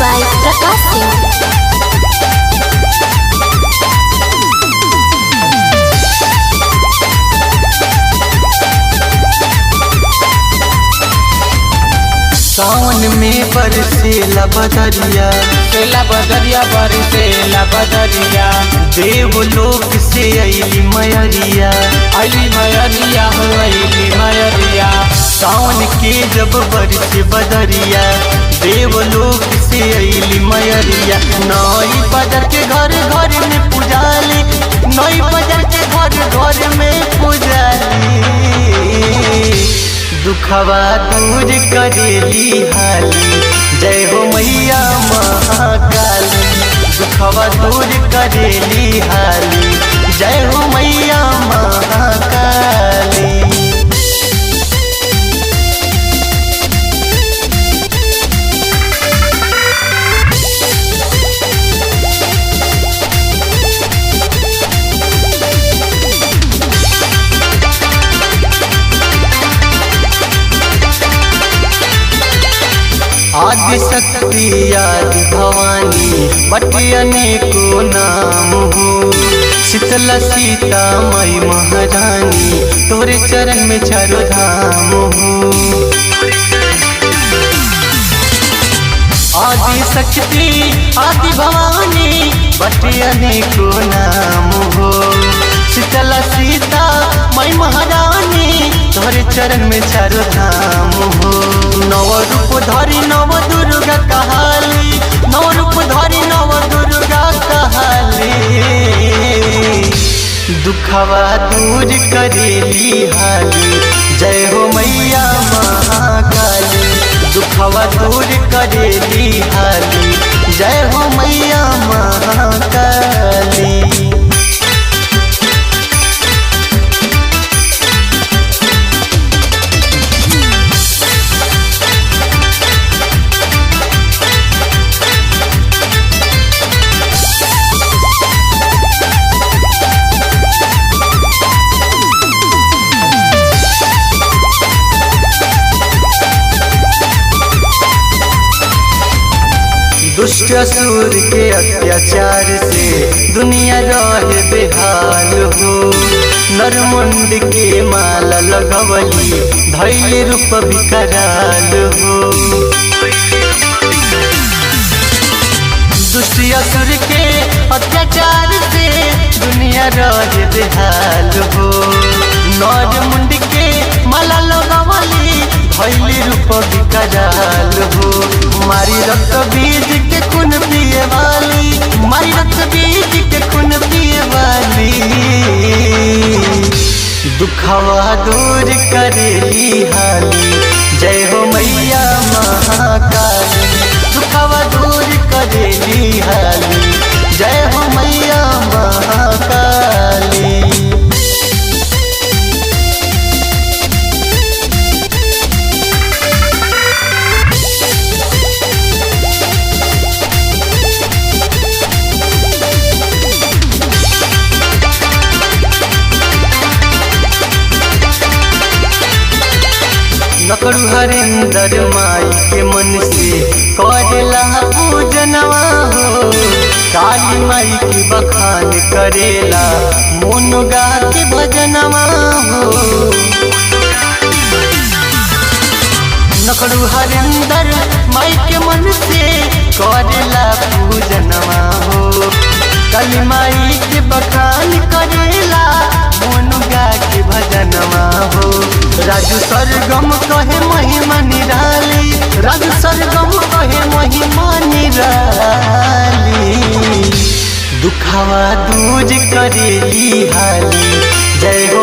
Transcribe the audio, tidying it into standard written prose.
by Prakash Singh. सावन में बरसेला बदरिया, सेला बदरिया बरसेला बदरिया, देवलोक से अइली मयरिया, अली मयरिया हो अली मयरिया। सावन के जब बरसे बदरिया, देवलोक से अइली मयरिया। नई बजर के घर घर में पुजाली, नई बजर के घर घर में पुजाली। दुखवा दूर करेली हाली, जय हो मैया महाकाली। दुखवा दूर करेली हाली, जय हो मैया महाकाली। आदि शक्ति आदि भवानी बटी अनेको नाम हो। शीतला सीता मई महारानी, तोरे चरण में चारों धाम हो। आदि शक्ति आदि भवानी बटी अनेको नाम हो। शीतला सीता मई महारानी, तोरे चरण में चारों धाम हो। नव रूप धरी नव दुर्गा कहाली, नव रूप धरी नव दुर्गा कहाली। दुखवा दूर करेली हाली, जय हो मैया महाकाली। दुखवा दूर करेली हाली, जय हो मैया महाकाली। दुष्ट असुर के अत्याचार से दुनिया रहे बेहाल हो। नरमुंड के माला लगवली, धैर्य रूप विकराल हो। दुष्ट असुर के अत्याचार से दुनिया रहे बेहाल हो। नरमुंड के माला लगवली, धैर्य रूप विकराल हो। मारी रक्त बीज के खून पिए वाली, मारी रक्त बीज के खून पिए वाली। दुखवा दूर करेली हाली, जय हो मैया महाकाली। दुखवा दूर करेली हाली, जय हो मैया महाकाली। नकड़ू हरिंदर माई के मन से करेला पूजनवा हो। काली माई की बखान करेला, मोन गा के भजनवा हो। नकड़ू हरिंदर माई के मन से करेला पूजनवा हो। काली माई के बखान करेला, मोन गा के भजनवा हो। राजू सरगम कहे महिमा निराली, राजू सरगम कहे महिमा निराली। दुखवा दूर करेली हाली, जय हो